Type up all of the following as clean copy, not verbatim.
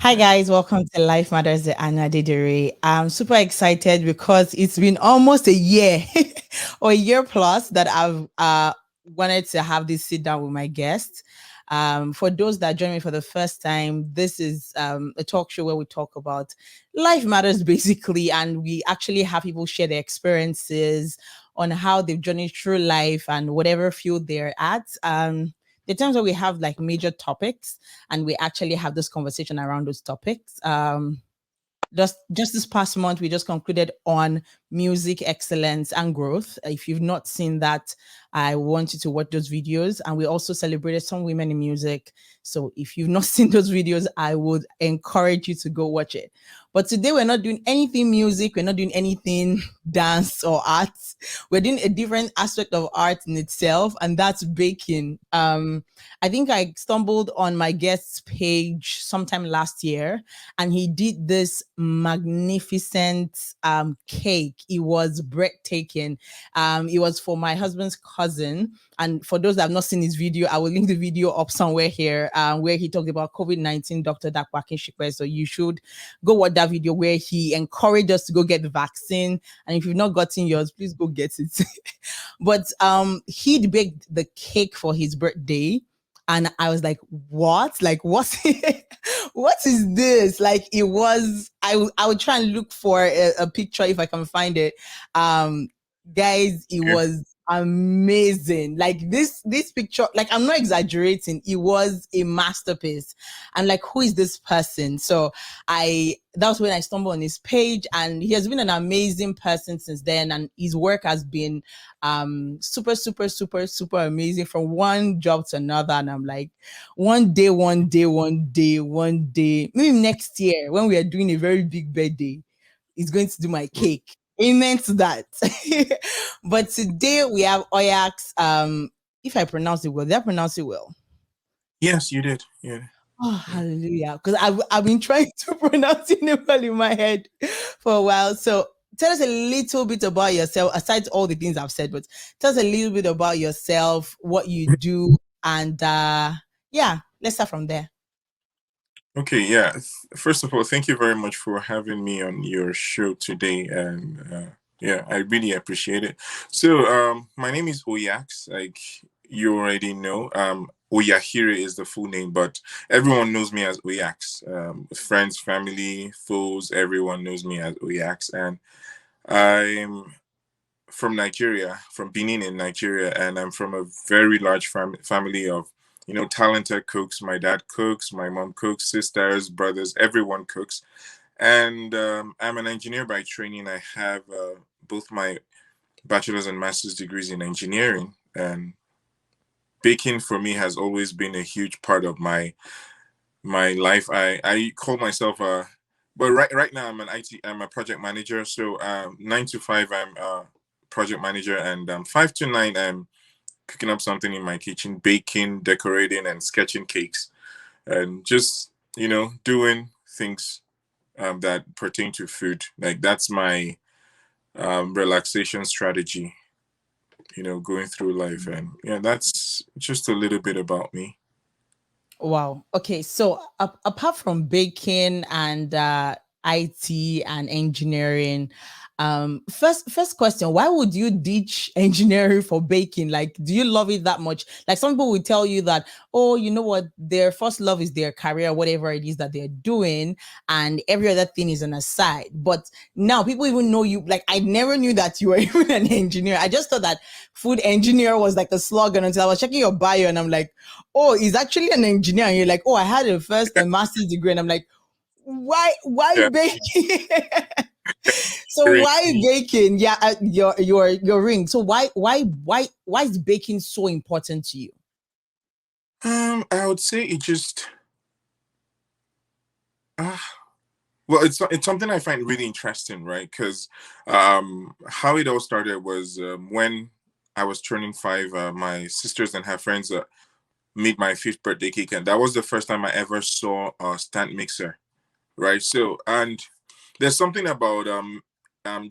Hi guys, welcome to Life Matters the Anna Didere. I'm super excited because it's been almost a year or a year plus that I've wanted to have this sit down with my guests. For those that join me for the first time, this is a talk show where we talk about life matters basically, and we actually have people share their experiences on how they've journeyed through life and whatever field they're at. The times where we have like major topics and we actually have this conversation around those topics. Just this past month, we just concluded on music excellence and growth. If you've not seen that, I want you to watch those videos. And we also celebrated some women in music. So if you've not seen those videos, I would encourage you to go watch it. But today we're not doing anything music, we're not doing anything dance or arts. We're doing a different aspect of art in itself, and that's baking. I think I stumbled on my guest's page sometime last year, and he did this magnificent cake. It was breathtaking. It was for my husband's cousin. And for those that have not seen his video, I will link the video up somewhere here where he talked about COVID-19, Dr. Dakwakin Shikwe. So you should go watch that video where he encouraged us to go get the vaccine. And if you've not gotten yours, please go get it. But he'd baked the cake for his birthday. And I was like, what? Like, what's what is this? Like, it was, I would try and look for a picture if I can find it. Um, Guys, it Yeah. was amazing. Like this picture, like I'm not exaggerating, it was a masterpiece. And like, who is this person? So that was when I stumbled on his page, and he has been an amazing person since then, and his work has been super super super super amazing from one job to another. And I'm like, one day, maybe next year when we are doing a very big birthday, he's going to do my cake. Amen to that. But today we have Oyaks. If I pronounce it well, did I pronounce it well? Yes, you did. Yeah. Oh, Yeah. hallelujah. Because I've been trying to pronounce it well in my head for a while. So tell us a little bit about yourself, aside all the things I've said, but tell us a little bit about yourself, what you do, and yeah, let's start from there. Okay. Yeah. First of all, thank you very much for having me on your show today, and yeah, I really appreciate it. So, my name is Oyaks. Like you already know, Oyahire is the full name, but everyone knows me as Oyaks. Friends, family, foes, everyone knows me as Oyaks, and I'm from Nigeria, from Benin in Nigeria, and I'm from a very large family of, talented cooks. My dad cooks, my mom cooks, sisters, brothers, everyone cooks. And I'm an engineer by training. I have both my bachelor's and master's degrees in engineering, and baking for me has always been a huge part of my life. I call myself a but right now I'm a project manager. So 9 to 5 I'm a project manager, and 5 to 9 I'm cooking up something in my kitchen, baking, decorating, and sketching cakes, and just doing things that pertain to food. Like that's my relaxation strategy. Going through life, and yeah, that's just a little bit about me. Wow. Okay. So apart from baking and IT and engineering, first question: why would you ditch engineering for baking? Like, do you love it that much? Like, some people will tell you that, oh, you know what, their first love is their career, whatever it is that they're doing, and every other thing is an aside. But now people even know you. Like, I never knew that you were even an engineer. I just thought that food engineer was like a slogan until I was checking your bio, and I'm like, oh, he's actually an engineer. And you're like, oh, I had a first and master's degree. And I'm like, why Yeah. baking? So Great. why baking? Yeah, your ring. So why is baking so important to you? I would say it just uh, well, it's something I find really interesting, right? Because how it all started was when I was turning 5. My sisters and her friends made my fifth birthday cake, and that was the first time I ever saw a stand mixer, right? So, and there's something about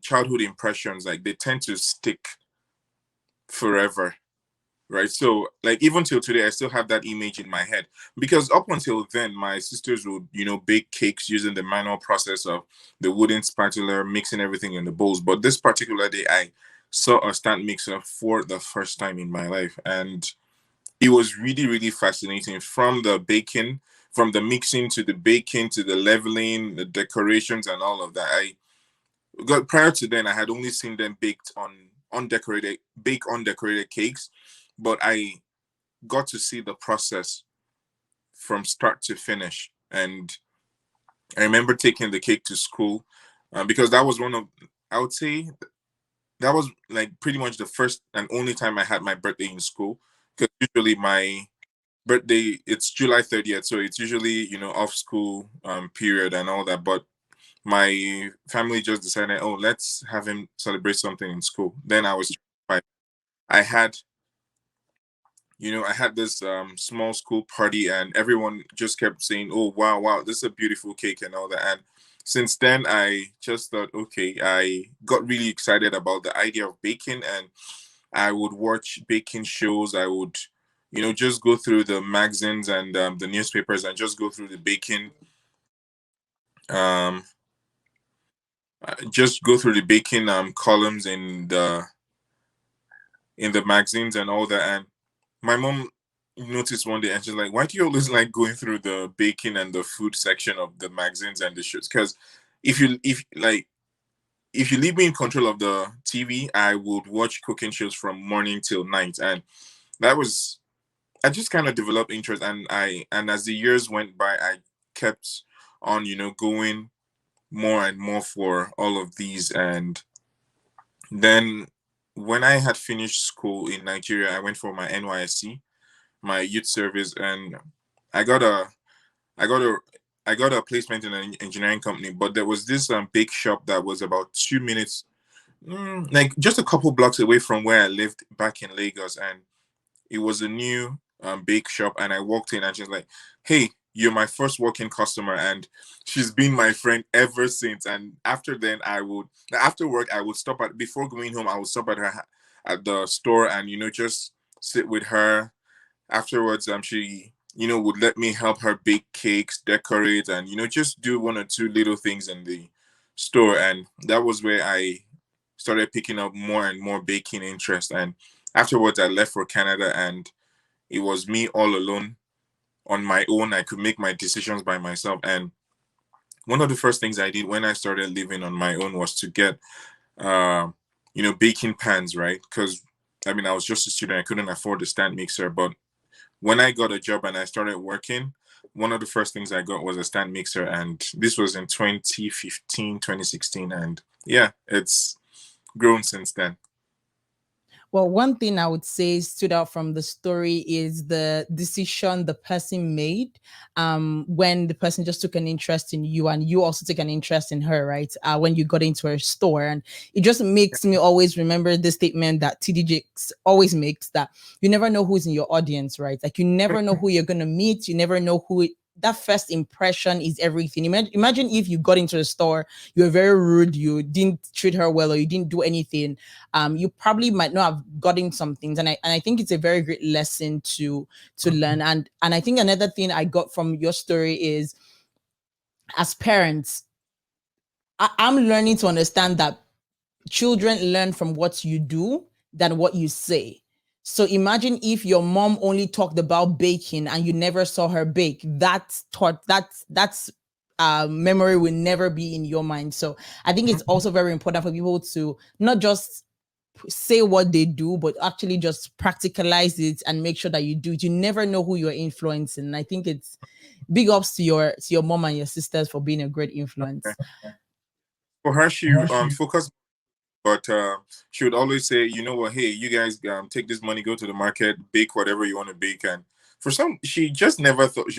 childhood impressions, like they tend to stick forever, right? So like even till today, I still have that image in my head because up until then, my sisters would, bake cakes using the manual process of the wooden spatula, mixing everything in the bowls. But this particular day, I saw a stand mixer for the first time in my life, and it was really, really fascinating from the baking, from the mixing to the baking to the leveling, the decorations, and all of that. I got prior to then, I had only seen them baked on undecorated cakes, but I got to see the process from start to finish. And I remember taking the cake to school because that was I would say, that was like pretty much the first and only time I had my birthday in school. Because usually my birthday, it's July 30th, so it's usually, off school period and all that. But my family just decided, oh, let's have him celebrate something in school. Then I was, I had I had this small school party, and everyone just kept saying, "Oh, wow, wow, this is a beautiful cake," and all that. And since then, I just thought, okay, I got really excited about the idea of baking, and I would watch baking shows. I would, just go through the magazines and the newspapers and just go through the baking, um, just go through the baking columns in the magazines and all that. And my mom noticed one day, and she's like, "Why do you always like going through the baking and the food section of the magazines and the shows? Because if you leave me in control of the TV, I would watch cooking shows from morning till night." And that was I just kind of developed interest, and as the years went by, I kept on going more and more for all of these. And then when I had finished school in Nigeria, I went for my NYSC, my youth service, and I got a I got a I got a placement in an engineering company. But there was this bake shop that was about 2 minutes, like just a couple blocks away from where I lived back in Lagos. And it was a new bake shop. And I walked in, and she's like, "Hey, you're my first working customer," and she's been my friend ever since. And after work, I would stop at before going home. I would stop at at the store, and just sit with her. Afterwards, she would let me help her bake cakes, decorate, and just do one or two little things in the store. And that was where I started picking up more and more baking interest. And afterwards, I left for Canada, and it was me all alone on my own. I could make my decisions by myself. And one of the first things I did when I started living on my own was to get uh, baking pans, right? Because I was just a student, I couldn't afford the stand mixer. But when I got a job and I started working, one of the first things I got was a stand mixer. And this was in 2015, 2016. And yeah, it's grown since then. Well, one thing I would say stood out from the story is the decision the person made when the person just took an interest in you and you also take an interest in her, right? When you got into her store. And it just makes me always remember the statement that TD Jakes always makes, that you never know who's in your audience, right? Like you never know who you're going to meet. You never know that first impression is everything. Imagine if you got into the store, you were very rude, you didn't treat her well, or you didn't do anything. You probably might not have gotten some things. And I think it's a very great lesson to learn. And I think another thing I got from your story is, as parents, I'm learning to understand that children learn from what you do than what you say. So imagine if your mom only talked about baking and you never saw her bake. That's memory will never be in your mind. So I think it's also very important for people to not just say what they do, but actually just practicalize it and make sure that you do it. You never know who you're influencing. And I think it's big ups to your mom and your sisters for being a great influence. For her, she focused, but she would always say, "You know what? Hey, you guys take this money, go to the market, bake whatever you want to bake." And she just never thought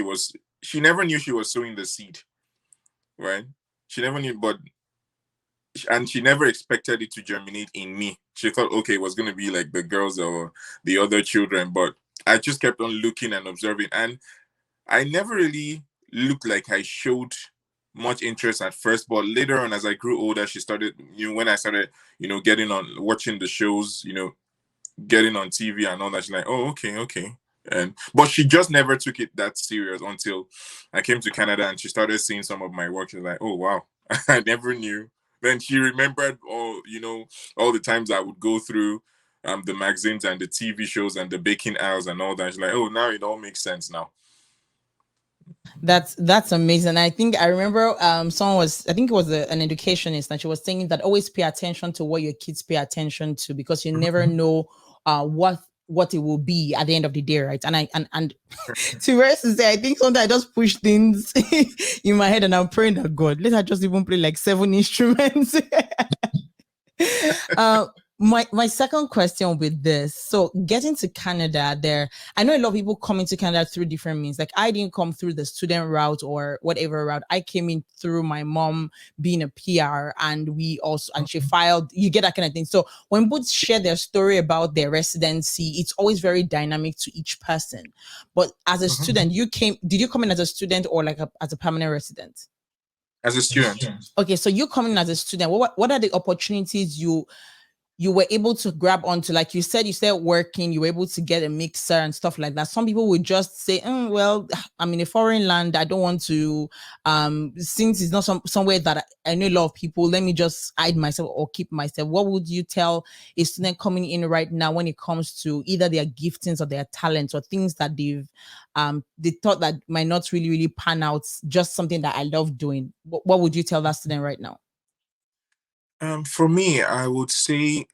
she never knew she was sowing the seed, right? She never knew, and she never expected it to germinate in me. She thought, okay, it was going to be like the girls or the other children. But I just kept on looking and observing. And I never really looked like I showed much interest at first. But later on, as I grew older, she started, when I started, getting on watching the shows, getting on TV and all that. She's like, oh, okay, okay. And but she just never took it that serious until I came to Canada and she started seeing some of my work. She's like, oh wow, I never knew. Then she remembered all the times I would go through the magazines and the TV shows and the baking aisles and all that. She's like, oh, now it all makes sense now. That's amazing. I think I remember someone was, I think it was an educationist, and she was saying that always pay attention to what your kids pay attention to, because you never know what it will be at the end of the day, right? And to rest to say, I think sometimes I just push things in my head and I'm praying that God, let her just even play like 7 instruments. uh, my second question with this. So getting to Canada there, I know a lot of people come into Canada through different means. Like I didn't come through the student route or whatever route. I came in through my mom being a PR, and we also, and she filed, you get that kind of thing. So when both share their story about their residency, it's always very dynamic to each person. But as a student, did you come in as a student or like as a permanent resident? As a student. Okay, so you coming as a student, what are the opportunities you were able to grab onto? Like you said working, you were able to get a mixer and stuff like that. Some people would just say, well, I'm in a foreign land, I don't want to, since it's not somewhere that I know a lot of people, let me just hide myself or keep myself. What would you tell a student coming in right now when it comes to either their giftings or their talents or things that they thought that might not really pan out, just something that I love doing? What would you tell that student right now? For me, I would say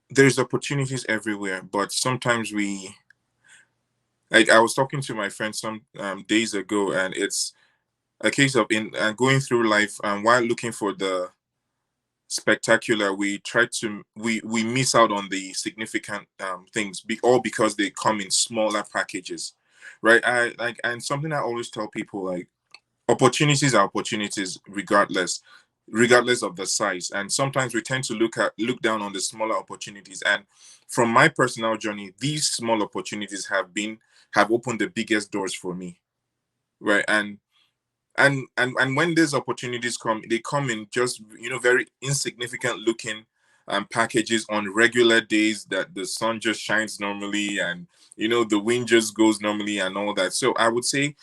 there's opportunities everywhere, but sometimes we, like, I was talking to my friend some days ago, and it's a case of in going through life, while looking for the spectacular, we try to we miss out on the significant things, all because they come in smaller packages, right? I like, and something I always tell people, like, opportunities are opportunities regardless of the size. And sometimes we tend to look down on the smaller opportunities. And from my personal journey, these small opportunities have opened the biggest doors for me, right? And when these opportunities come, they come in just, very insignificant looking packages on regular days that the sun just shines normally, and the wind just goes normally and all that. So I would say,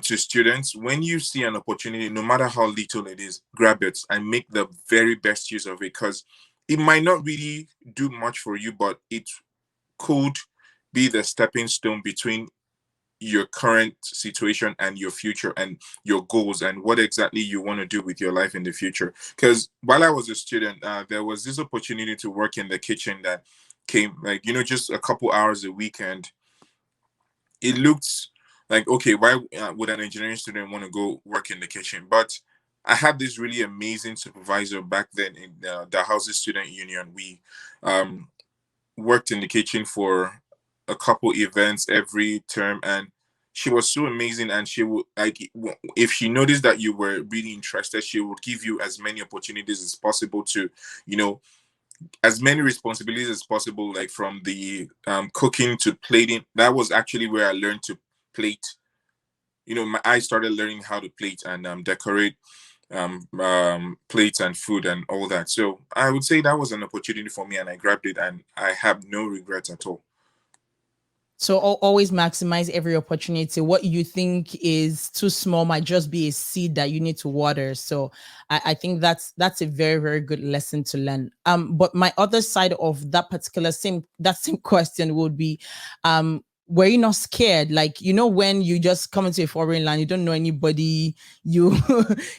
to students, when you see an opportunity, no matter how little it is, grab it and make the very best use of it, because it might not really do much for you, but it could be the stepping stone between your current situation and your future and your goals and what exactly you want to do with your life in the future. Because while I was a student, there was this opportunity to work in the kitchen that came, like, just a couple hours a week, and it looked like, okay, why would an engineering student want to go work in the kitchen? But I had this really amazing supervisor back then in the Houses Student Union. We um, worked in the kitchen for a couple events every term, and she was so amazing. And she would, like, if she noticed that you were really interested, she would give you as many opportunities as possible to, you know, as many responsibilities as possible, like from the cooking to plating. That was actually where I learned to plate. I started learning how to plate and decorate plates and food and all that. So I would say that was an opportunity for me, and I grabbed it, and I have no regrets at all. So always maximize every opportunity. What you think is too small might just be a seed that you need to water. So I think that's a very, very good lesson to learn. But my other side of that particular same question would be, were you not scared? Like, when you just come into a foreign land, you don't know anybody, you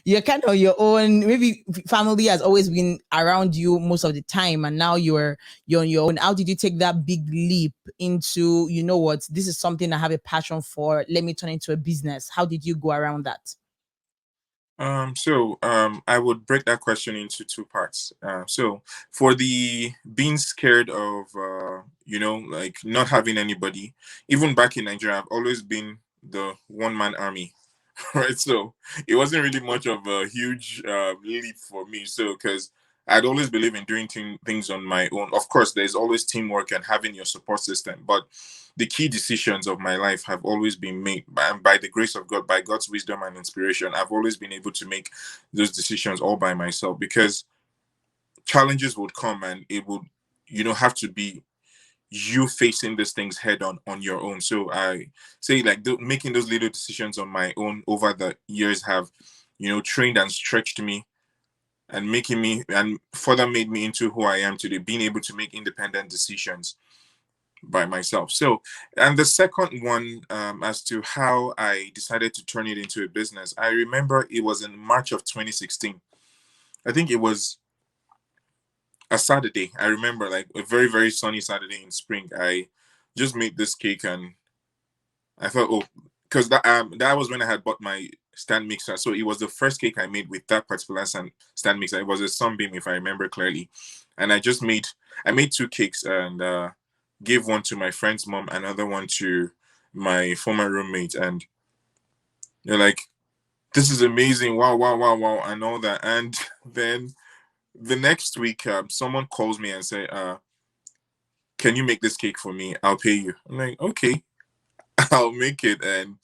you're kind of your own, maybe family has always been around you most of the time, and now you're on your own. How did you take that big leap into, what, this is something I have a passion for, let me turn into a business? How did you go around that? I would break that question into two parts. So for the being scared of, like not having anybody, even back in Nigeria, I've always been the one man army, right? So it wasn't really much of a huge leap for me. So because I'd always believe in doing things on my own. Of course, there's always teamwork and having your support system, but the key decisions of my life have always been made by the grace of God, by God's wisdom and inspiration. I've always been able to make those decisions all by myself, because challenges would come, and it would, have to be. you facing these things head on your own. So I say like making those little decisions on my own over the years have, trained and stretched me and making me and further made me into who I am today, being able to make independent decisions by myself. So, and the second one, as to how I decided to turn it into a business, I remember it was in March of 2016. I think it was a Saturday. I remember like a very, very sunny Saturday in spring. I just made this cake and I thought, oh, because that was when I had bought my stand mixer. So it was the first cake I made with that particular stand mixer. It was a sunbeam, if I remember clearly. And I made two cakes and gave one to my friend's mom, another one to my former roommate. And they're like, this is amazing. Wow, wow, wow, wow, and all that. And then the next week, someone calls me and say, can you make this cake for me? I'll pay you. I'm like, okay, I'll make it. And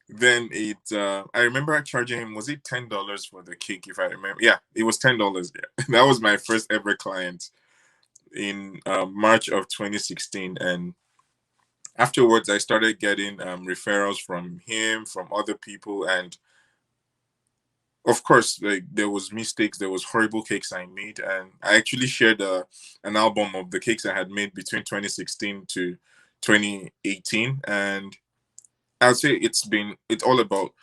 then I remember charging him, was it $10 for the cake, if I remember? Yeah, it was $10. Yeah. That was my first ever client in March of 2016. And afterwards I started getting referrals from him, from other people, and of course, like there was mistakes, there was horrible cakes I made, and I actually shared an album of the cakes I had made between 2016 to 2018. And I'd say it's all about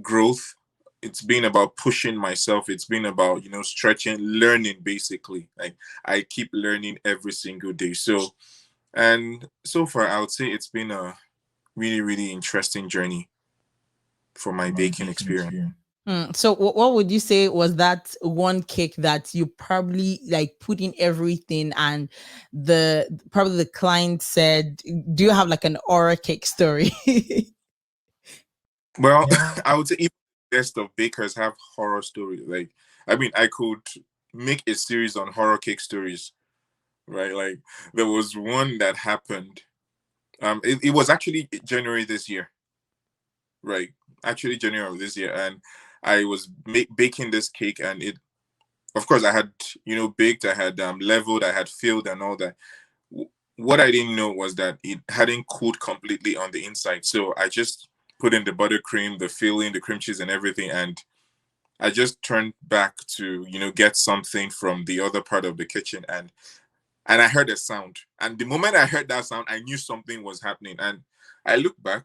growth. It's been about pushing myself. It's been about stretching, learning, basically. Like I keep learning every single day. So, and so far I would say it's been a really, really interesting journey for my baking experience. So what would you say was that one cake that you probably like put in everything and the client said, do you have like an aura cake story? Well, I would say even the best of bakers have horror stories. Like, I mean, I could make a series on horror cake stories, right? Like, there was one that happened. It was actually January this year, right? Actually, January of this year, and I was baking this cake, and of course, I had baked, I had leveled, I had filled, and all that. What I didn't know was that it hadn't cooled completely on the inside, so I just put in the buttercream, the filling, the cream cheese, and everything, and I just turned back to get something from the other part of the kitchen, and I heard a sound, and the moment I heard that sound, I knew something was happening, and I looked back,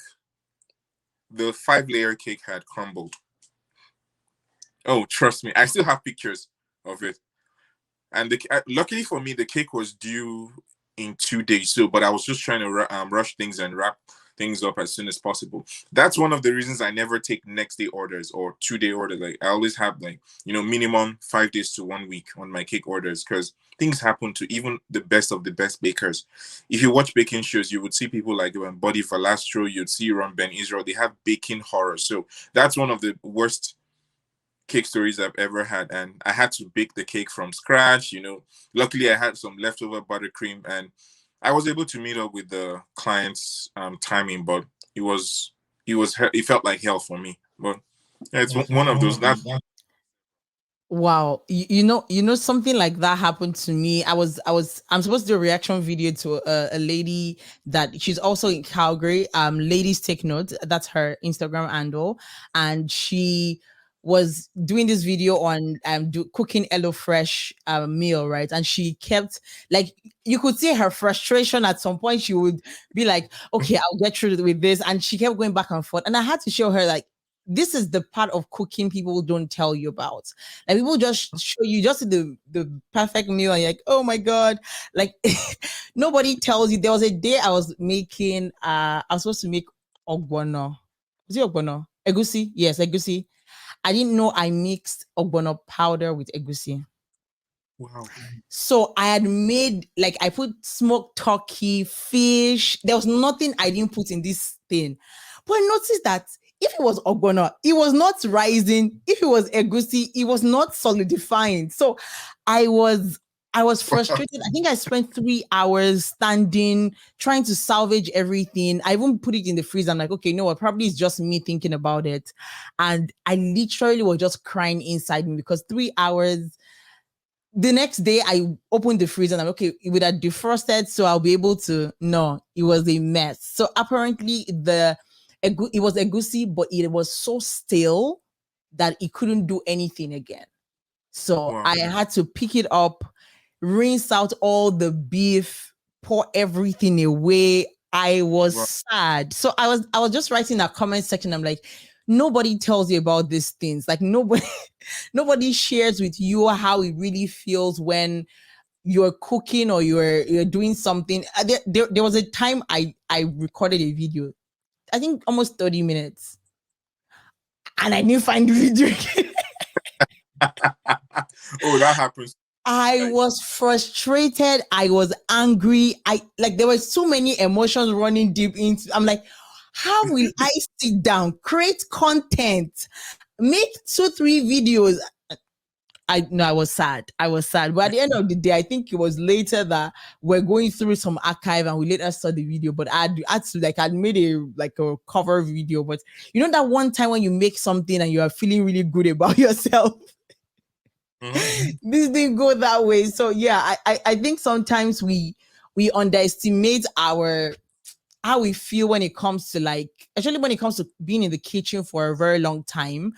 the 5-layer cake had crumbled. Oh, trust me, I still have pictures of it. And luckily for me, the cake was due in 2 days. So, but I was just trying to rush things and wrap things up as soon as possible. That's one of the reasons I never take next day orders or 2-day orders. Like I always have like minimum 5 days to 1 week on my cake orders, because things happen to even the best of the best bakers. If you watch baking shows, you would see people like Buddy Valastro, you'd see Ron Ben Israel. They have baking horror. So that's one of the worst cake stories I've ever had, and I had to bake the cake from scratch. Luckily I had some leftover buttercream, and I was able to meet up with the client's timing, but it felt like hell for me. But yeah, it's one of those. Wow, you know something like that happened to me. I'm supposed to do a reaction video to a lady that she's also in Calgary. Ladies take note. That's her Instagram handle, and she was doing this video on cooking HelloFresh meal, right? And she kept like you could see her frustration at some point. She would be like, "Okay, I'll get through with this," and she kept going back and forth. And I had to show her like this is the part of cooking people don't tell you about. Like people just show you just the perfect meal and you're like, oh my God. Like nobody tells you. There was a day I was making I was supposed to make ogbono. Is it ogbono? Egusi? Yes, egusi. I didn't know I mixed ogbono powder with egusi. Wow. So I had made like I put smoked turkey, fish. There was nothing I didn't put in this thing. But I noticed that if it was ogbono, it was not rising. If it was egusi, it was not solidifying. So I was I was frustrated. I think I spent 3 hours standing, trying to salvage everything. I even put it in the freezer. I'm like, okay, no, what? Probably it's just me thinking about it. And I literally was just crying inside me because 3 hours the next day I opened the freezer and I'm okay, it would have defrosted, so I'll be able to. No, it was a mess. So apparently it was egusi, but it was so stale that it couldn't do anything again. So Wow. I had to pick it up, rinse out all the beef, pour everything away. I was Wow. sad. So I was just writing a comment section. I'm like, nobody tells you about these things. Like nobody nobody shares with you how it really feels when you're cooking or you're doing something. There was a time I recorded a video, I think almost 30 minutes, and I didn't find the video again. Oh, that happens. I Like, was frustrated. I was angry. I like there were so many emotions running deep into. I'm like, how will I sit down, create content, make 2, 3 videos? I no, I was sad. I was sad. But at the end of the day, I think it was later that we're going through some archive and we later saw the video. But I had to like I'd made a cover video. But you know that one time when you make something and you are feeling really good about yourself. mhm. This didn't go that way. So yeah, I think sometimes we underestimate our how we feel when it comes to like, especially when it comes to being in the kitchen for a very long time.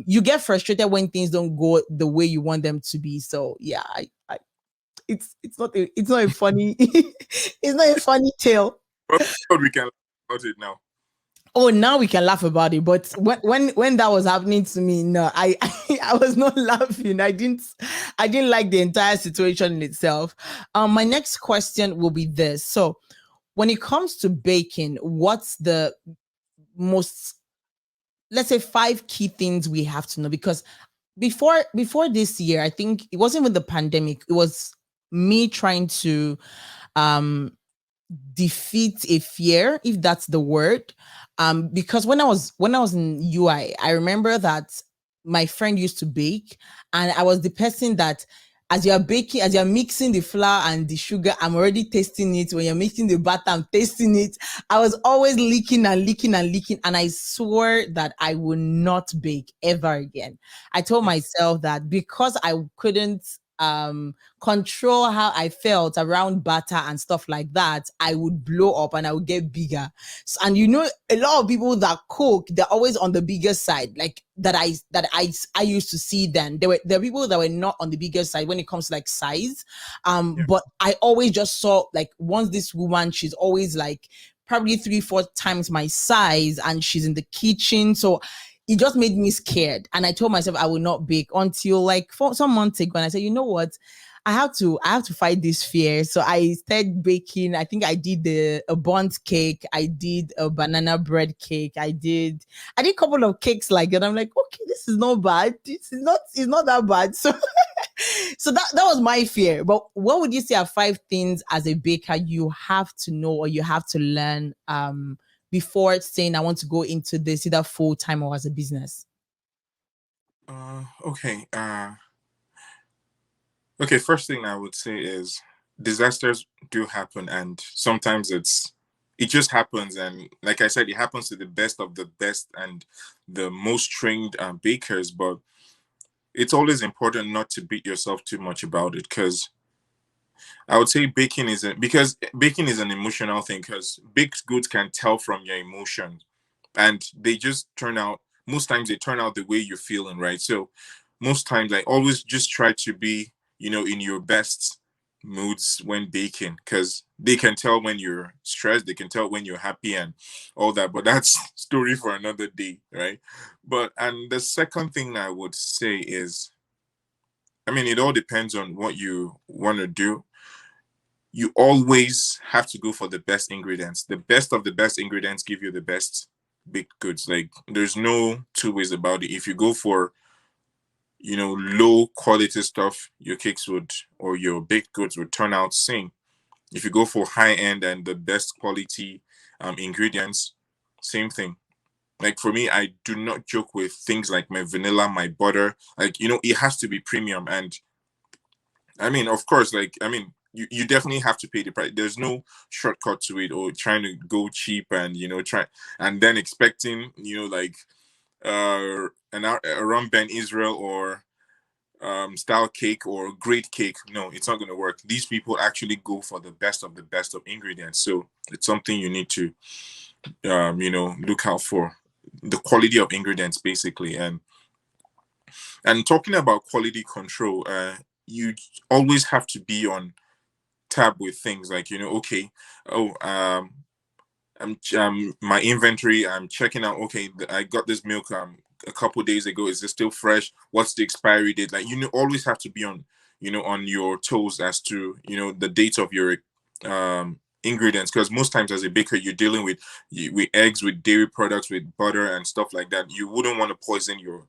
You get frustrated when things don't go the way you want them to be. So yeah, it's not a funny it's not a funny tale. But we can laugh about it now. Oh, now we can laugh about it, but when that was happening to me, no, I was not laughing. I didn't like the entire situation in itself. My next question will be this. So, when it comes to baking, what's the most, let's say, 5 key things we have to know? Because before this year, I think it wasn't with the pandemic. It was me trying to um defeat a fear, if that's the word. Because when I was in UI, I remember that my friend used to bake, and I was the person that as you're baking, as you're mixing the flour and the sugar, I'm already tasting it. When you're mixing the batter, I'm tasting it. I was always leaking and leaking and leaking, and I swore that I would not bake ever again. I told myself that because I couldn't control how I felt around butter and stuff like that, I would blow up and I would get bigger. And a lot of people that cook, they're always on the bigger side. Like that I used to see then. There were people that were not on the bigger side when it comes to like size. Yeah. But I always just saw like once this woman, she's always like probably 3, 4 times my size, and she's in the kitchen. So it just made me scared. And I told myself I would not bake until like for some months ago. And I said, you know what? I have to fight this fear. So I started baking. I think I did a bundt cake. I did a banana bread cake. I did a couple of cakes like that. I'm like, okay, this is not bad. It's not that bad. So so that was my fear. But what would you say are 5 things as a baker you have to know or you have to learn before saying I want to go into this either full time or as a business? Okay. Okay. First thing I would say is disasters do happen, and sometimes it just happens. And like I said, it happens to the best of the best and the most trained bakers. But it's always important not to beat yourself too much about it, because I would say because baking is an emotional thing, because baked goods can tell from your emotions, and they just turn out, most times they turn out the way you're feeling, right? So most times I always just try to be, in your best moods when baking, because they can tell when you're stressed, they can tell when you're happy and all that, but that's story for another day, right? But and the second thing I would say is, I mean, it all depends on what you want to do. You always have to go for the best ingredients. The best of the best ingredients give you the best baked goods. Like there's no two ways about it. If you go for, low quality stuff, your cakes would, or your baked goods would turn out same. If you go for high end and the best quality ingredients, same thing. Like for me, I do not joke with things like my vanilla, my butter. Like, it has to be premium. And I mean, of course, like, I mean, you definitely have to pay the price. There's no shortcut to it, or trying to go cheap and, try and then expecting, like, around Ben Israel or style cake or great cake. No, it's not going to work. These people actually go for the best of ingredients. So it's something you need to, look out for, the quality of ingredients basically. And talking about quality control, you always have to be on tab with things like, okay, oh, my inventory. I'm checking out. Okay, I got this milk a couple days ago. Is it still fresh? What's the expiry date? Like, always have to be on, on your toes as to, the date of your ingredients, because most times as a baker you're dealing with eggs, with dairy products, with butter and stuff like that. You wouldn't want to poison your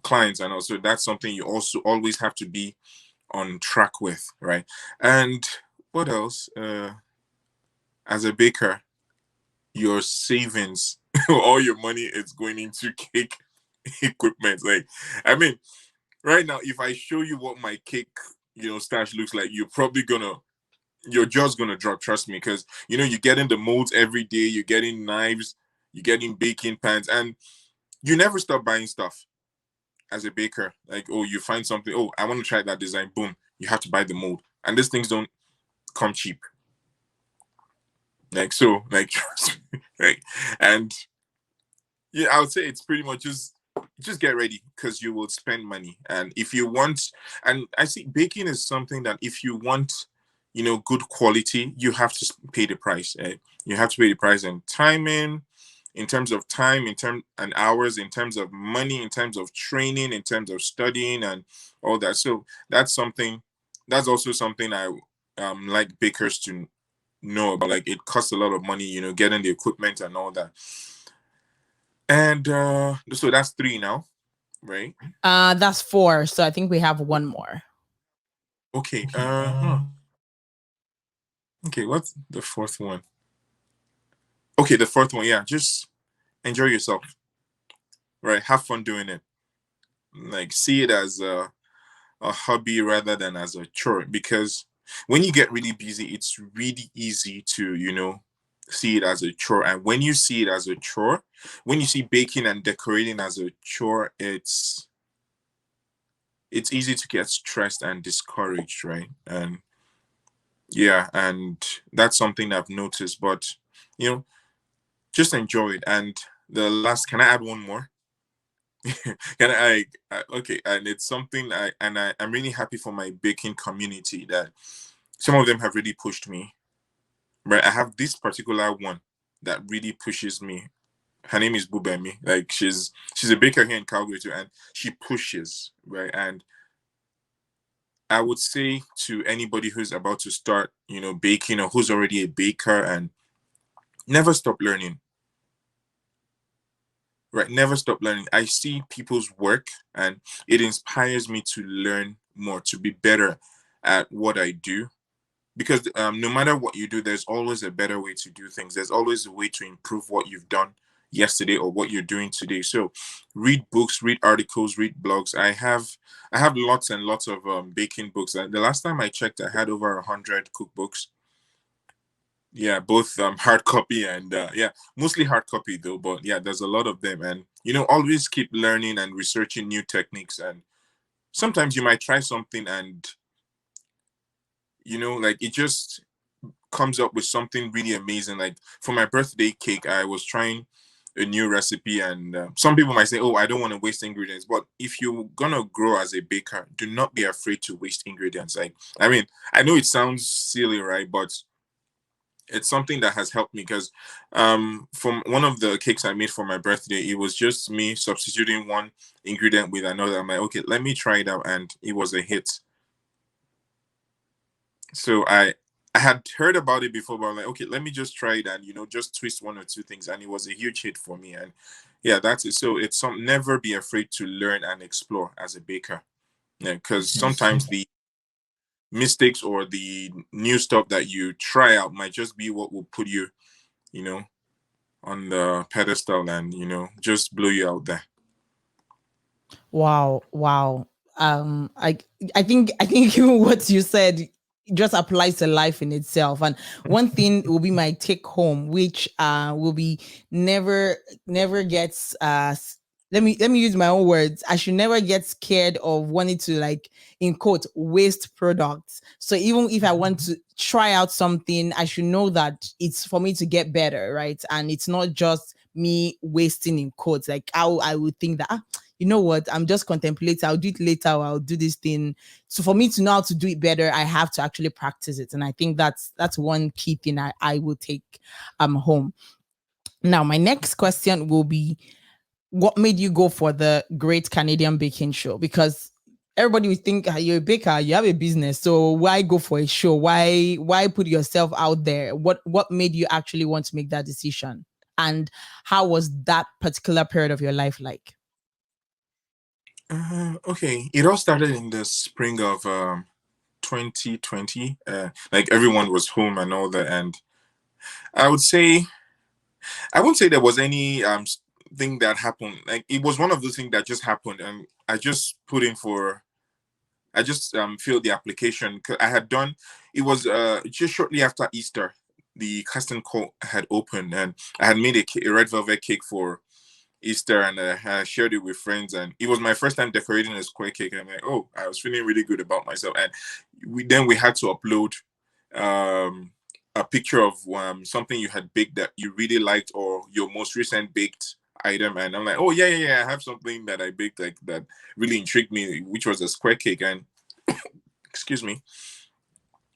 clients, and also that's something you also always have to be on track with, right? And what else? As a baker, your savings, all your money is going into cake equipment. Like, I mean, right now, if I show you what my cake, stash looks like, you're just gonna drop. Trust me, because you're getting the molds every day. You're getting knives. You're getting baking pans, and you never stop buying stuff as a baker. Like, oh, you find something. Oh, I want to try that design. Boom, you have to buy the mold, and these things don't come cheap. Like, so, like, trust me, right? And yeah, I would say it's pretty much just get ready, because you will spend money. And if you want, and I see baking is something that if you want, good quality, you have to pay the price. You have to pay the price and timing, in terms of time, in terms and hours, in terms of money, in terms of training, in terms of studying and all that. So that's also something I like bakers to know about. Like, it costs a lot of money, getting the equipment and all that. And so that's three now, right? That's four. So I think we have one more. Okay. Okay, what's the fourth one? Okay, the fourth one, yeah, just enjoy yourself, right? Have fun doing it. Like, see it as a hobby rather than as a chore, because when you get really busy, it's really easy to, see it as a chore. And when you see it as a chore, when you see baking and decorating as a chore, it's easy to get stressed and discouraged, right? And yeah, and that's something I've noticed. But you know just enjoy it. And the last, can I add one more? Can okay, and it's something I'm really happy for my baking community, that some of them have really pushed me, right? I have this particular one that really pushes me. Her name is Bubemi. Like, she's a baker here in Calgary too, and she pushes, right? And I would say to anybody who's about to start, baking, or who's already a baker, and never stop learning, right? Never stop learning. I see people's work, and it inspires me to learn more, to be better at what I do. Because no matter what you do, there's always a better way to do things. There's always a way to improve what you've done yesterday or what you're doing today. So read books, read articles, read blogs. I have lots and lots of baking books. The last time I checked, I had over 100 cookbooks. Yeah, both hard copy and yeah, mostly hard copy though. But yeah, there's a lot of them, and always keep learning and researching new techniques. And sometimes you might try something, and like, it just comes up with something really amazing. Like, for my birthday cake, I was trying a new recipe, and some people might say, oh, I don't want to waste ingredients. But if you're gonna grow as a baker, do not be afraid to waste ingredients. Like, I mean, I know it sounds silly, right? But it's something that has helped me, because from one of the cakes I made for my birthday, it was just me substituting one ingredient with another. I'm like, okay, let me try it out, and it was a hit. So I had heard about it before, but I'm like, okay, let me just try it, and just twist one or two things, and it was a huge hit for me. And yeah, that's it. So it's some never be afraid to learn and explore as a baker. Yeah, because Yes. sometimes the mistakes or the new stuff that you try out might just be what will put you, you know, on the pedestal, and just blow you out there. Wow, wow. I think even what you said just applies to life in itself. And one thing will be my take home, which will be never never gets let me use my own words. I should never get scared of wanting to, like, in quote, waste products. So even if I want to try out something, I should know that it's for me to get better, right? And it's not just me wasting, in quotes, like how I would think that, you know what, I'm just contemplating, I'll do it later, or I'll do this thing. So for me to know how to do it better, I have to actually practice it. And I think that's one key thing I will take home. Now, my next question will be, what made you go for the Great Canadian Baking Show? Because everybody would think, you're a baker, you have a business, so why go for a show? Why put yourself out there? What made you actually want to make that decision? And how was that particular period of your life like? Okay, it all started in the spring of 2020. Like everyone was home and all that, and I would say I wouldn't say there was any thing that happened. Like it was one of those things that just happened, and I just put in for. I just filled the application. I had done. It was just shortly after Easter. The casting call had opened, and I had made a red velvet cake for Easter, and I shared it with friends, and it was my first time decorating a square cake. And I'm like, oh, I was feeling really good about myself. And we had to upload um, a picture of something you had baked that you really liked, or your most recent baked item. And I'm like, oh yeah, I have something that I baked like that really intrigued me, which was a square cake. And excuse me,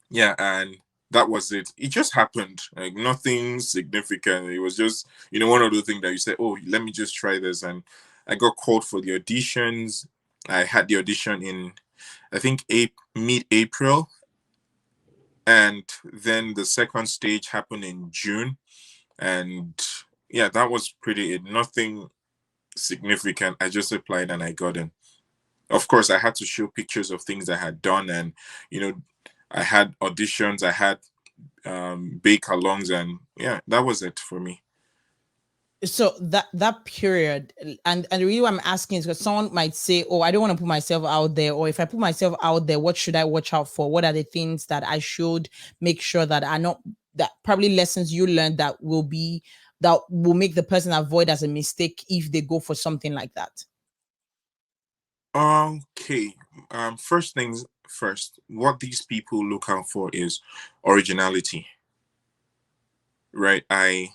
yeah, and that was it. It just happened, like nothing significant. It was just, one of those things that you say, oh, let me just try this. And I got called for the auditions. I had the audition in, I think, mid-April, and then the second stage happened in June. And yeah, that was pretty it. Nothing significant. I just applied and I got in. Of course, I had to show pictures of things I had done, and you know I had auditions, I had bake alongs, and yeah, that was it for me. So that period, and the reason why I'm asking is because someone might say, oh, I don't want to put myself out there, or if I put myself out there, what should I watch out for? What are the things that I should make sure that are not, that probably lessons you learned that will make the person avoid as a mistake if they go for something like that? Okay, first things first, what these people look out for is originality, right? I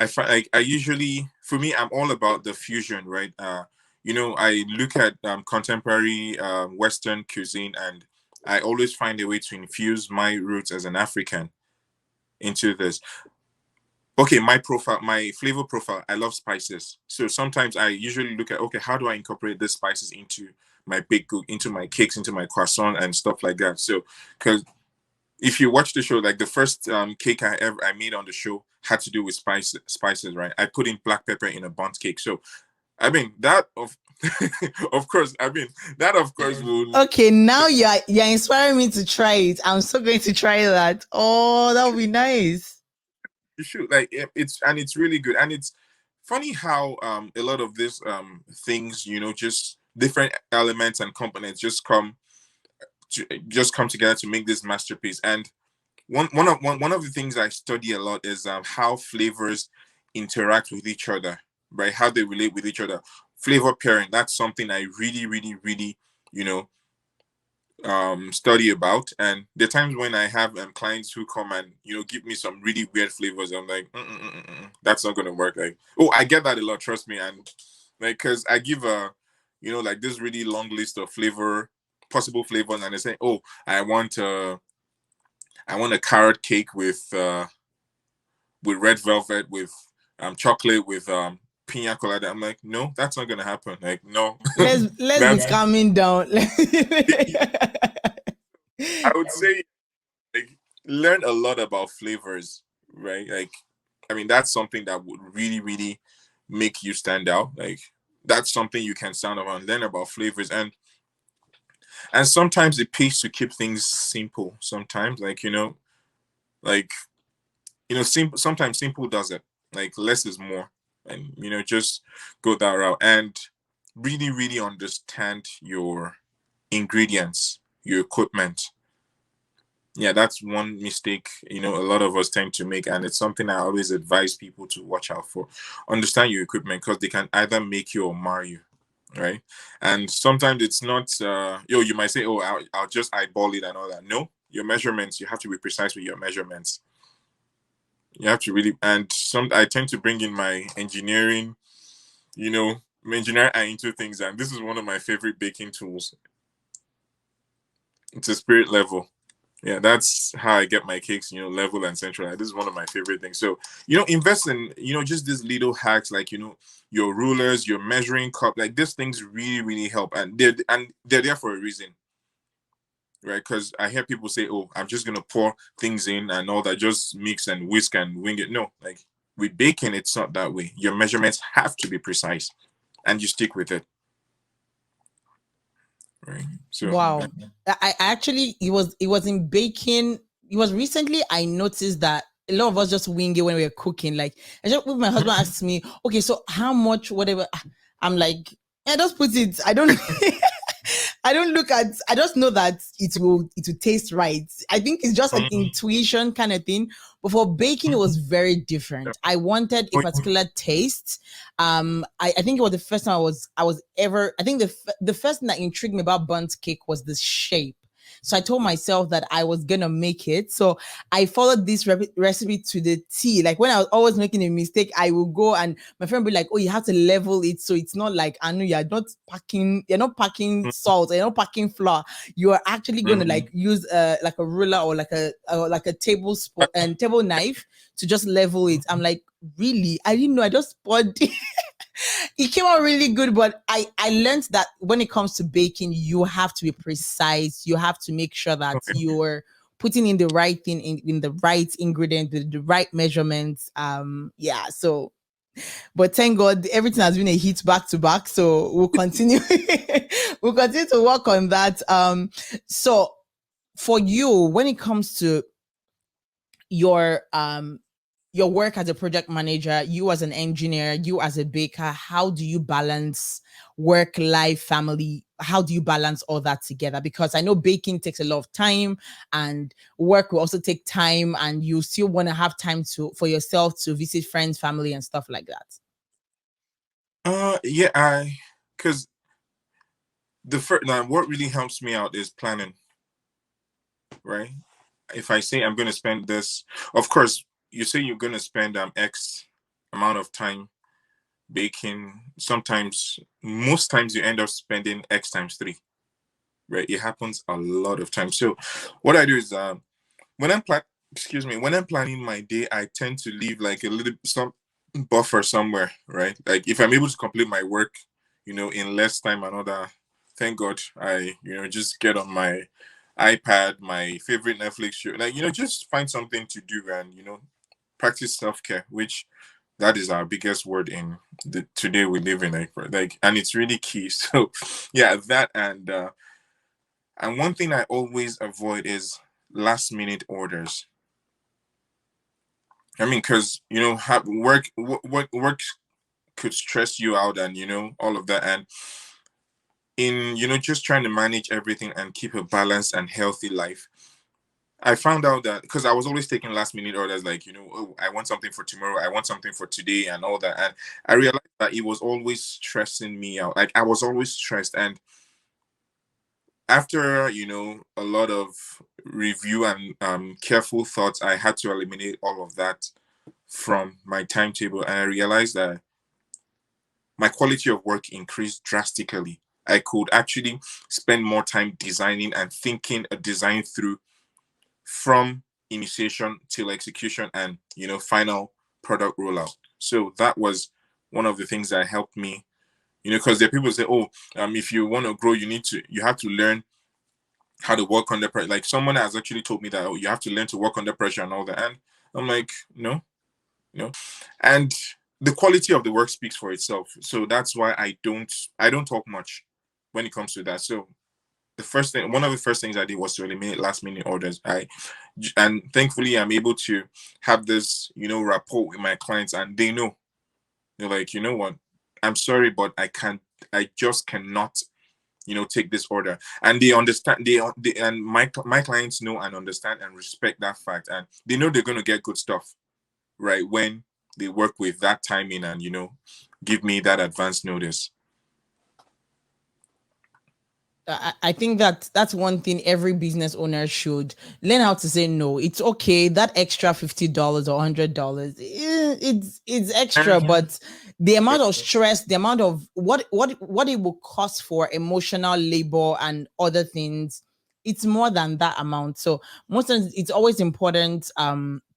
find, like, I usually, for me, I'm all about the fusion, right? I look at contemporary Western cuisine, and I always find a way to infuse my roots as an African into this. Okay, my flavor profile, I love spices. So sometimes I usually look at, okay, how do I incorporate the spices into my baked good, into my cakes, into my croissant and stuff like that. So, because if you watch the show, like the first cake I made on the show had to do with spices, right? I put in black pepper in a bundt cake. So I mean that of of course, I mean that of course will. Okay, now you're inspiring me to try it. I'm so going to try that. Oh, that would be nice. You should, like, it's really good, and it's funny how a lot of these things, just different elements and components just come together to make this masterpiece. And one of the things I study a lot is how flavors interact with each other, right? How they relate with each other. Flavor pairing, that's something I really, really, really, you know, study about. And the times when I have clients who come and give me some really weird flavors, I'm like, that's not gonna work. Like, oh, I get that a lot, trust me. And like, because I give like this really long list of possible flavors, and they say, oh, I want a carrot cake with red velvet, with chocolate, with pina colada. I'm like, no, that's not gonna happen. Like, no. Let's be That's calming down. I would say, like, learn a lot about flavors, right? Like, I mean, that's something that would really, really make you stand out. Like, that's something you can stand up and learn about flavors. And sometimes it pays to keep things simple. Sometimes, like simple. Sometimes simple does it. Like, less is more, and just go that route and really, really understand your ingredients, your equipment. Yeah, that's one mistake, a lot of us tend to make, and it's something I always advise people to watch out for. Understand your equipment, because they can either make you or mar you, right? And sometimes it's not, you might say, oh, I'll just eyeball it and all that. No, your measurements, you have to be precise with your measurements. You have to really, and I tend to bring in my engineering, my engineer are into things, and this is one of my favorite baking tools. It's a spirit level. Yeah, that's how I get my cakes, level and centralized. This is one of my favorite things. So, invest in, just these little hacks, like, your rulers, your measuring cup, like these things really, really help. And they're there for a reason, right? Because I hear people say, oh, I'm just gonna pour things in and all that, just mix and whisk and wing it. No, like with baking, it's not that way. Your measurements have to be precise and you stick with it. Right. So Wow. I actually, it was in baking. It was recently I noticed that a lot of us just wing it when we were cooking. Like, I just, my husband asked me, okay, so how much, whatever. I'm like, I just put it. I don't. I don't look at. I just know that it will taste right. I think it's just an intuition kind of thing. But for baking, it was very different. I wanted a particular taste. I think it was the first time I was ever. I think the first thing that intrigued me about burnt cake was the shape. So I told myself that I was gonna make it. So I followed this recipe to the T. Like when I was always making a mistake, I will go and my friend would be like, "Oh, you have to level it so it's not like I know you're not packing salt, you're not packing flour. You are actually going to like use like a ruler or like a tablespoon and table knife to just level it." I'm like, really? I didn't know. I just poured. It came out really good, but I learned that when it comes to baking, you have to be precise. You have to make sure that you're putting in the right thing in the right ingredient, the right measurements. Yeah. So, but thank God everything has been a hit back to back. So we'll continue. We'll continue to work on that. So for you, when it comes to your your work as a project manager, you as an engineer, you as a baker, how do you balance work, life, family? How do you balance all that together? Because I know baking takes a lot of time and work will also take time, and you still want to have time to for yourself to visit friends, family, and stuff like that. Yeah, because the first, now what really helps me out is planning, right? If I say I'm going to spend this, of course, you say you're going to spend X amount of time baking. Sometimes, most times, you end up spending X times three, right? It happens a lot of times. So, what I do is, when I'm plan, excuse me, when I'm planning my day, I tend to leave like a little some buffer somewhere, right? Like if I'm able to complete my work, in less time and all that, thank God, I just get on my iPad, my favorite Netflix show, like just find something to do and practice self care, which that is our biggest word in the today we live in, like, and it's really key. So, yeah, that and one thing I always avoid is last minute orders. I mean, because work could stress you out, and all of that, and in just trying to manage everything and keep a balanced and healthy life. I found out that because I was always taking last minute orders, like oh, I want something for tomorrow, I want something for today, and all that, and I realized that it was always stressing me out. Like I was always stressed, and after a lot of review and careful thoughts, I had to eliminate all of that from my timetable, and I realized that my quality of work increased drastically. I could actually spend more time designing and thinking a design through from initiation till execution and final product rollout. So that was one of the things that helped me. Because there are people say, oh, if you want to grow, you have to learn how to work under pressure. Like someone has actually told me that, oh, you have to learn to work under pressure and all that. And I'm like, no, and the quality of the work speaks for itself. So that's why I don't talk much when it comes to that. So one of the first things I did was to eliminate last minute orders. And thankfully I'm able to have this rapport with my clients, and they know. They're like, you know what, I'm sorry, but I just cannot take this order, and they understand. They and my clients know and understand and respect that fact, and they know they're going to get good stuff, right, when they work with that timing and give me that advance notice. I think that that's one thing every business owner should learn how to say no. It's okay, that extra $50 or $100, it's extra, Mhm. but the amount of stress, the amount of what it will cost for emotional labor and other things, it's more than that amount. So most times it's always important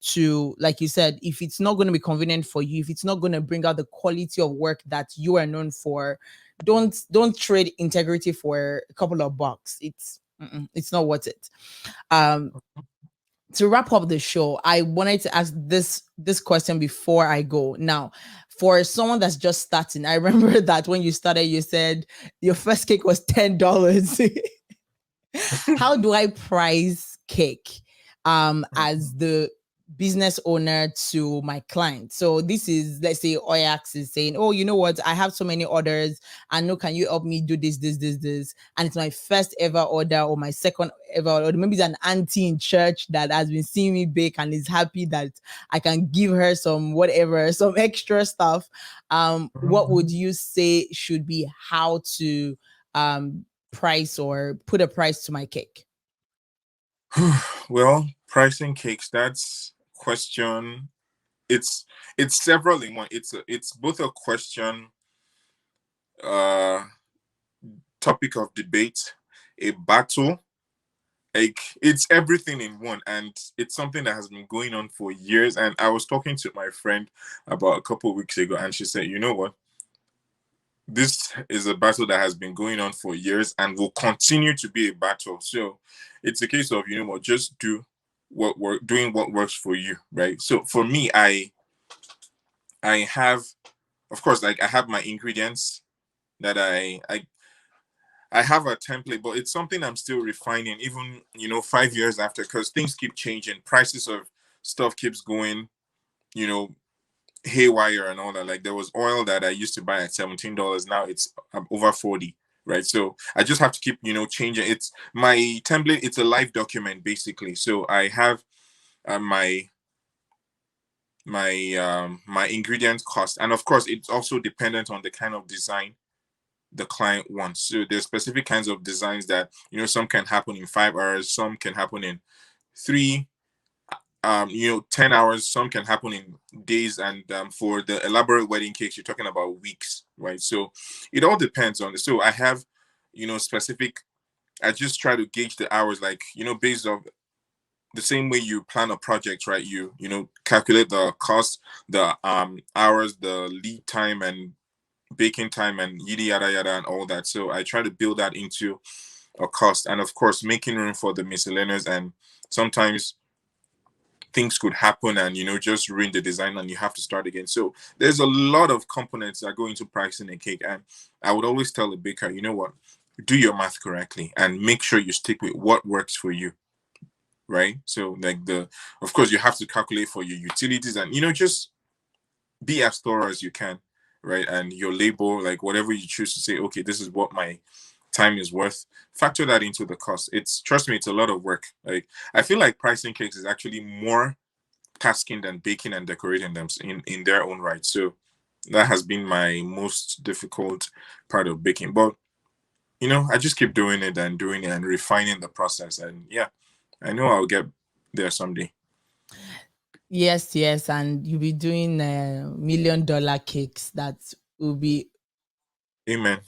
to, like you said, if it's not going to be convenient for you, if it's not going to bring out the quality of work that you are known for, don't trade integrity for a couple of bucks. It's not worth it. um to wrap up the show, I wanted to ask this question before I go. Now, for someone that's just starting, I remember that when you started, you said your first cake was $10. How do I price cake as the business owner to my client? So this is, let's say Oyaks is saying, oh, you know what, I have so many orders, and no, can you help me do this, and it's my first ever order or my second ever order. Maybe it's an auntie in church that has been seeing me bake and is happy that I can give her some whatever, some extra stuff. What would you say should be how to price or put a price to my cake? Well, pricing cakes, that's question. It's several in one. It's both a question, uh topic of debate, a battle. Like, it's everything in one, and it's something that has been going on for years. And I was talking to my friend about a couple of weeks ago, and she said, you know what, this is a battle that has been going on for years and will continue to be a battle. So it's a case of, what, just do doing what works for you, right? So for me, I have, of course, like, I have my ingredients that I have a template, but it's something I'm still refining, even 5 years after, because things keep changing, prices of stuff keeps going, you know, haywire and all that. Like, there was oil that I used to buy at $17, now it's over 40, right? So I just have to keep changing. It's my template. It's a live document basically. So I have my ingredient cost, and of course it's also dependent on the kind of design the client wants. So there's specific kinds of designs that some can happen in 5 hours, some can happen in three, 10 hours, some can happen in days, and for the elaborate wedding cakes, you're talking about weeks, right? So it all depends on it. So I have specific. I just try to gauge the hours, like based on the same way you plan a project, right? You calculate the cost, the hours, the lead time, and baking time, and yada yada yada, and all that. So I try to build that into a cost, and of course making room for the miscellaneous. And sometimes things could happen and just ruin the design, and you have to start again. So there's a lot of components that go into pricing a cake, and I would always tell the baker, you know what, do your math correctly and make sure you stick with what works for you, right? So, like, of course you have to calculate for your utilities, and just be as thorough as you can, right? And your label, like, whatever you choose to say, okay, this is what my time is worth, factor that into the cost. It's, trust me, it's a lot of work. Like, I feel like pricing cakes is actually more tasking than baking and decorating them in their own right. So that has been my most difficult part of baking, but I just keep doing it and doing it and refining the process, and yeah, I know I'll get there someday. Yes, yes, and you'll be doing $1 million cakes that will be. Amen.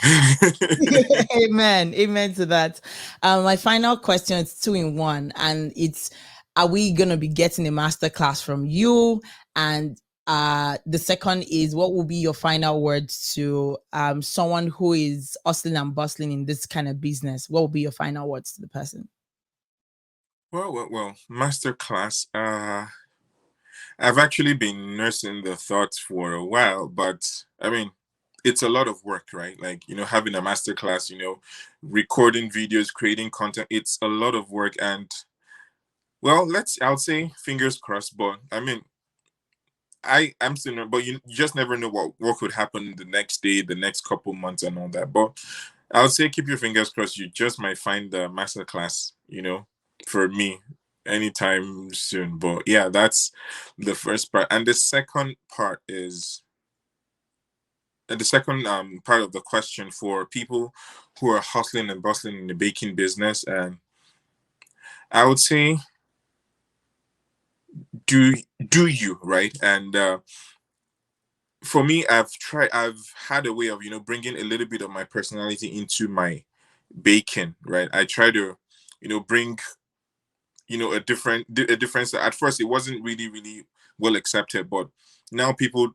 Amen, amen to that. My final question is two in one, and it's: are we gonna be getting a master class from you? And the second is, what will be your final words to someone who is hustling and bustling in this kind of business? What will be your final words to the person? Well, master class. I've actually been nursing the thoughts for a while, but I mean, it's a lot of work, right? Like, having a master class, recording videos, creating content, it's a lot of work. And well, I'll say fingers crossed, but I mean, I'm still, but you just never know what could happen the next day, the next couple months, and all that. But I would say keep your fingers crossed. You just might find the master class, for me anytime soon. But yeah, that's the first part. And the second part is the second part of the question for people who are hustling and bustling in the baking business. And I would say do do you, right? And for me, I've had a way of bringing a little bit of my personality into my baking, right? I try to bring a difference. At first it wasn't really well accepted, but now people,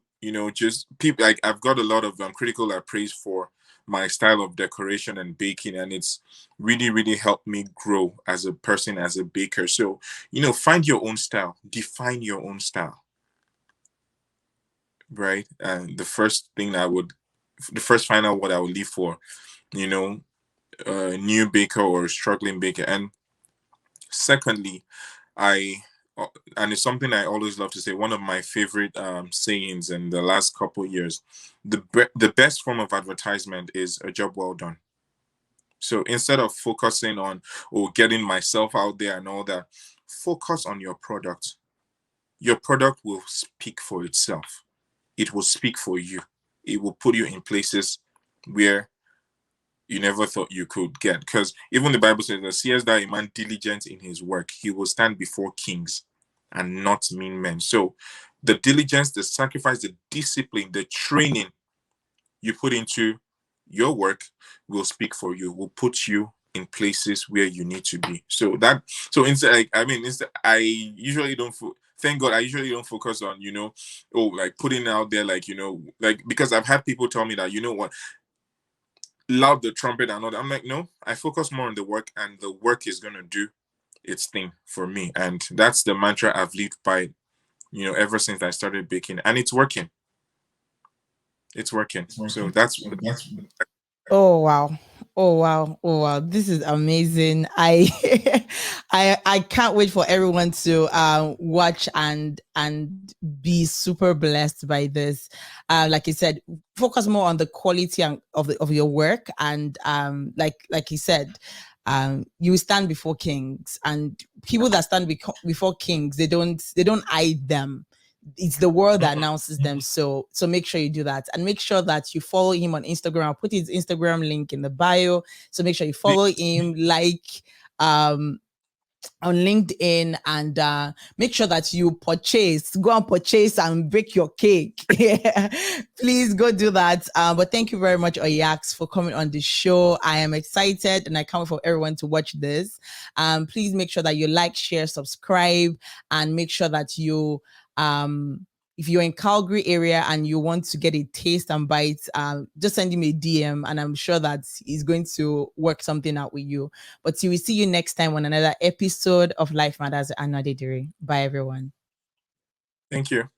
just people, like, I've got a lot of critical praise for my style of decoration and baking, and it's really helped me grow as a person, as a baker. So find your own style, define your own style, right? And the first final word I would leave for you know a new baker or struggling baker. And secondly, I and it's something I always love to say. One of my favorite sayings in the last couple years: the best form of advertisement is a job well done. So instead of focusing on getting myself out there and all that, focus on your product. Your product will speak for itself. It will speak for you. It will put you in places where you never thought you could get. Because even the Bible says that, seest thou a man diligent in his work, he will stand before kings and not mean men. So the diligence, the sacrifice, the discipline, the training you put into your work will speak for you, will put you in places where you need to be. So instead, like, I usually don't thank God I usually don't focus on like putting out there, like, like, because I've had people tell me that, what, loud the trumpet and all that. I'm like, no, I focus more on the work, and the work is gonna do its thing for me. And that's the mantra I've lived by, ever since I started baking, and it's working. It's working. So that's Oh wow. Oh wow. Oh wow. This is amazing. I I can't wait for everyone to watch and be super blessed by this. Like you said, focus more on the quality of your work, and like you said, you stand before kings, and people that stand before kings, they don't hide them. It's the world that announces them. So make sure you do that, and make sure that you follow him on Instagram. I'll put his Instagram link in the bio. So make sure you follow him, like on LinkedIn, and make sure that you go and purchase and bake your cake. Yeah. Please go do that. But thank you very much, Oyaks, for coming on the show. I am excited, and I can't wait for everyone to watch this. Please make sure that you like, share, subscribe, and make sure that you if you're in Calgary area and you want to get a taste and bite, just send him a DM, and I'm sure that he's going to work something out with you. But we see you next time on another episode of Life Matters with Anna Dediri. Bye, everyone. Thank you.